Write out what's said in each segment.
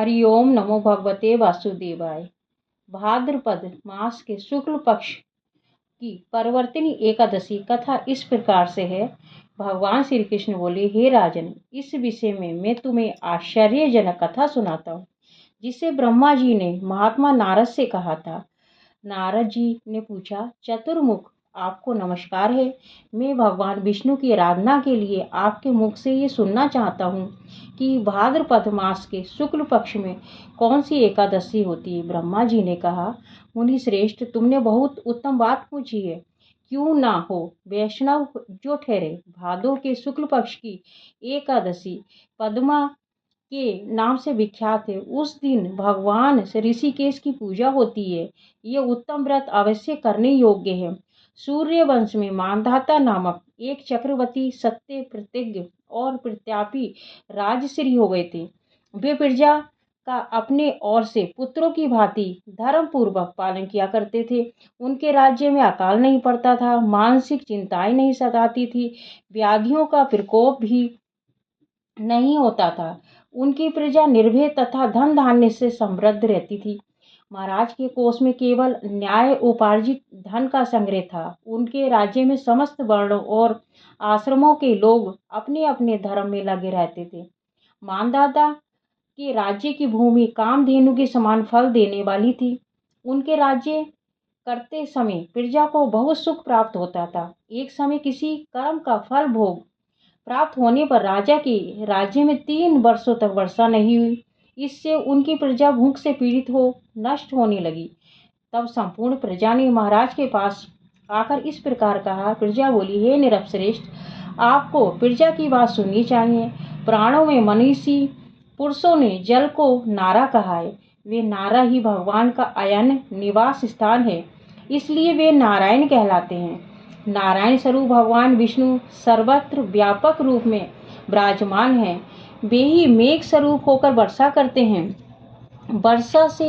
हरिओम नमो भगवते वासुदेवाय। भाद्रपद मास के शुक्ल पक्ष की परिवर्तिनी एकादशी कथा इस प्रकार से है। भगवान श्री कृष्ण बोले, हे राजन, इस विषय में मैं तुम्हें आश्चर्यजनक कथा सुनाता हूँ, जिसे ब्रह्मा जी ने महात्मा नारद से कहा था। नारद जी ने पूछा, चतुर्मुख, आपको नमस्कार है। मैं भगवान विष्णु की आराधना के लिए आपके मुख से ये सुनना चाहता हूँ कि भाद्रपद मास के शुक्ल पक्ष में कौन सी एकादशी होती है। ब्रह्मा जी ने कहा, मुनि श्रेष्ठ, तुमने बहुत उत्तम बात पूछी है। क्यों ना हो, वैष्णव जो ठहरे, भादो के शुक्ल पक्ष की एकादशी पद्मा के नाम से विख्यात है। उस दिन भगवान ऋषिकेश की पूजा होती है। ये उत्तम व्रत अवश्य करने योग्य है। सूर्य वंश में मानधाता नामक एक चक्रवर्ती सत्य प्रतिज्ञ और प्रतापी राजश्री हो गए थे। वे प्रजा का अपने ओर से पुत्रों की भांति धर्म पूर्वक पालन किया करते थे। उनके राज्य में अकाल नहीं पड़ता था, मानसिक चिंताएं नहीं सताती थी, व्याधियों का प्रकोप भी नहीं होता था। उनकी प्रजा निर्भय तथा धन धान्य से समृद्ध रहती थी। महाराज के कोष में केवल न्याय उपार्जित धन का संग्रह था। उनके राज्य में समस्त वर्णों और आश्रमों के लोग अपने अपने धर्म में लगे रहते थे। मानदाता के राज्य की भूमि कामधेनु के समान फल देने वाली थी। उनके राज्य करते समय प्रजा को बहुत सुख प्राप्त होता था। एक समय किसी कर्म का फल भोग प्राप्त होने पर राजा के राज्य में 3 वर्षों तक वर्षा नहीं हुई। इससे उनकी प्रजा भूख से पीड़ित हो नष्ट होने लगी। तब संपूर्ण प्रजा ने महाराज के पास आकर इस प्रकार कहा। प्रजा बोली, हे नृपश्रेष्ठ, आपको प्रजा की बात सुननी चाहिए। प्राणों में मनीषी पुरुषों ने जल को नारा कहा है। वे नारा ही भगवान का अयन निवास स्थान है, इसलिए वे नारायण कहलाते हैं। नारायण स्वरूप भगवान विष्णु सर्वत्र व्यापक रूप में विराजमान हैं। वे ही मेघ स्वरूप होकर वर्षा करते हैं। वर्षा से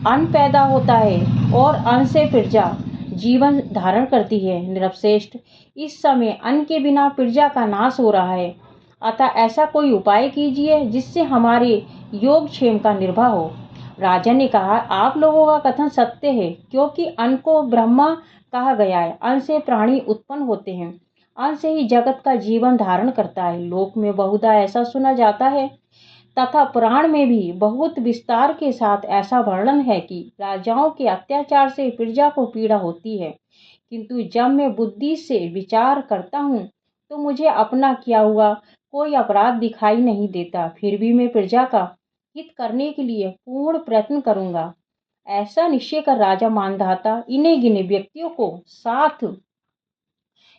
अन्न पैदा होता है और अन्न से प्रजा जीवन धारण करती है। नृपश्रेष्ठ, इस समय अन्न के बिना प्रजा का नाश हो रहा है, अतः ऐसा कोई उपाय कीजिए जिससे हमारे योगक्षेम का निर्वाह हो। राजा ने कहा, आप लोगों का कथन सत्य है, क्योंकि अन्न को ब्रह्मा कहा गया है। अन्न से प्राणी उत्पन्न होते हैं, अन्न से ही जगत का जीवन धारण करता है। लोक में बहुधा ऐसा सुना जाता है तथा पुराण में भी बहुत विस्तार के साथ ऐसा वर्णन है कि राजाओं के अत्याचार से प्रजा को पीड़ा होती है। किंतु जब मैं बुद्धि से विचार करता हूँ तो मुझे अपना किया हुआ कोई अपराध दिखाई नहीं देता। फिर भी मैं प्रजा का हित करने के लिए पूर्ण प्रयत्न करूंगा। ऐसा निश्चय कर राजा मानधाता इन्हें गिने व्यक्तियों को साथ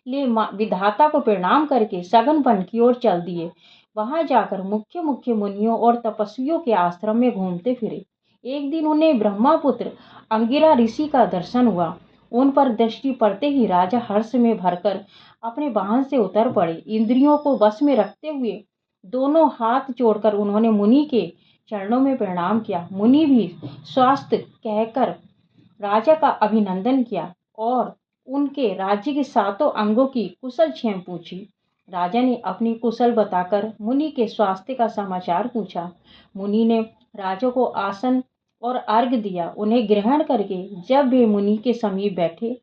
ले विधाता को प्रणाम करके सघन वन की ओर चल दिए। वहां जाकर मुख्य मुख्य मुनियों और तपस्वियों के आश्रम में घूमते फिरे। एक दिन उन्हें ब्रह्मपुत्र अंगिरा ऋषि का दर्शन हुआ। उन पर दृष्टि पड़ते ही राजा हर्ष में भरकर अपने वाहन से उतर पड़े। इंद्रियों को वश में रखते हुए दोनों हाथ जोड़कर उन्होंने मुनि के चरणों में प्रणाम किया। मुनि भी स्वास्थ्य कहकर राजा का अभिनंदन किया और उनके राज्य के 7 अंगों की कुशल क्षेम पूछी। राजा ने अपनी कुशल बताकर मुनि के स्वास्थ्य का समाचार पूछा। मुनि ने राजा को आसन और अर्घ्य दिया। उन्हें ग्रहण करके जब वे मुनि के समीप बैठे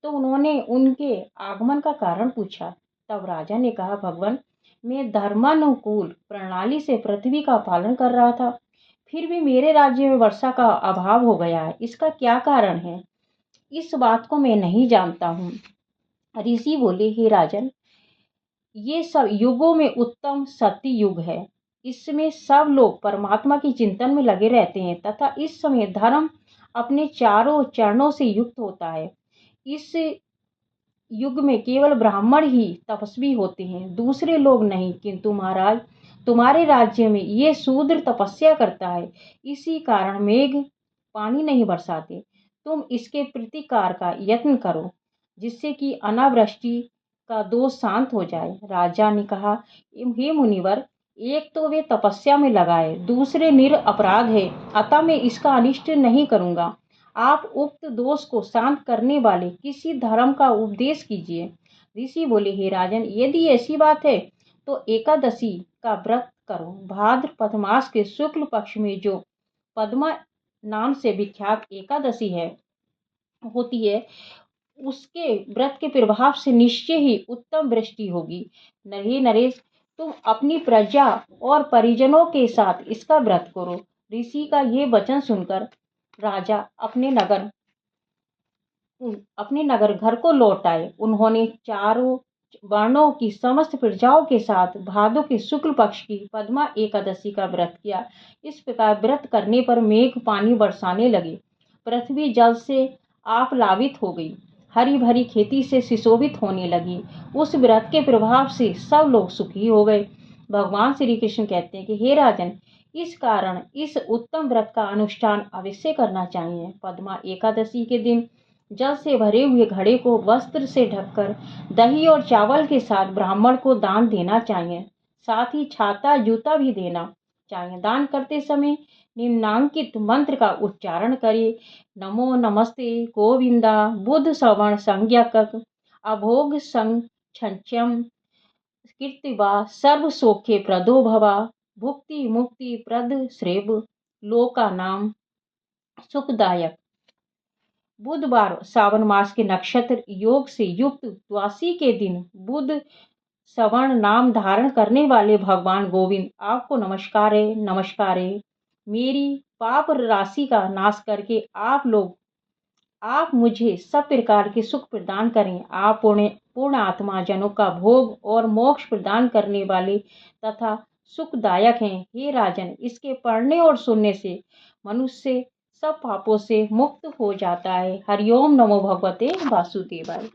तो उन्होंने उनके आगमन का कारण पूछा। तब राजा ने कहा, भगवान, मैं धर्मानुकूल प्रणाली से पृथ्वी का पालन कर रहा था, फिर भी मेरे राज्य में वर्षा का अभाव हो गया है। इसका क्या कारण है, इस बात को मैं नहीं जानता हूँ। ऋषि बोले, हे राजन, ये सब युगों में उत्तम सत्य युग है। इसमें सब लोग परमात्मा की चिंतन में लगे रहते हैं तथा इस समय धर्म अपने चारों चरणों से युक्त होता है। इस युग में केवल ब्राह्मण ही तपस्वी होते हैं, दूसरे लोग नहीं। किंतु महाराज, तुम्हारे राज्य में ये शूद्र तपस्या करता है, इसी कारण मेघ पानी नहीं बरसाते। तुम इसके प्रतिकार का यत्न करो, जिससे कि अनावृष्टि का दोष शांत हो जाए। राजा ने कहा, हे मुनिवर, एक तो वे तपस्या में लगाए, दूसरे निरपराध है, अतः मैं इसका अनिष्ट नहीं करूंगा। आप उक्त दोष को शांत करने वाले किसी धर्म का उपदेश कीजिए। ऋषि बोले, हे राजन, यदि ऐसी बात है तो एकादशी का व्रत करो। भाद्रपद मास के शुक्ल पक्ष में जो पद्मा नाम से विख्यात एकादशी होती है, उसके व्रत के प्रभाव से निश्चय ही उत्तम वृष्टि होगी। हे नरेश, तुम अपनी प्रजा और परिजनों के साथ इसका व्रत करो। ऋषि का ये वचन सुनकर राजा अपने नगर घर को लौट आए। उन्होंने चारों वर्णों की समस्त प्रजाओं के साथ भादों के शुक्ल पक्ष की पद्मा एकादशी का व्रत किया। इस प्रकार व्रत करने पर मेघ पानी बरसाने लगे, पृथ्वी जल से आप्लावित हो गई, हरी भरी खेती से सुशोभित होने लगी। उस व्रत के प्रभाव से सब लोग सुखी हो गए। भगवान श्री कृष्ण कहते हैं कि हे राजन, इस कारण इस उत्तम व्रत का अनुष्ठान अवश्य करना चाहिए। पद्मा एकादशी के दिन जल से भरे हुए घड़े को वस्त्र से ढककर दही और चावल के साथ ब्राह्मण को दान देना चाहिए। साथ ही छाता जूता भी देना चाहिए। दान करते समय निम्नांकित मंत्र का उच्चारण करें। नमो नमस्ते गोविंदा बुद्ध श्रवण संज्ञक अभोग संक्षम कीर्तिवा सर्व सौख्य प्रदो भवा भुक्ति मुक्ति प्रद श्रेब लोका नाम सुखदायक। बुधवार सावन मास के नक्षत्र योग से युक्त द्वादशी के दिन बुध श्रवण नाम धारण करने वाले भगवान गोविंद आपको नमस्कार है। मेरी पाप राशि का नाश करके आप मुझे सब प्रकार के सुख प्रदान करें। आप पूर्ण आत्मा जनों का भोग और मोक्ष प्रदान करने वाले तथा सुखदायक हैं। हे राजन, इसके पढ़ने और सुनने से मनुष्य सब पापों से मुक्त हो जाता है। हरिओम नमो भगवते वासुदेवाय।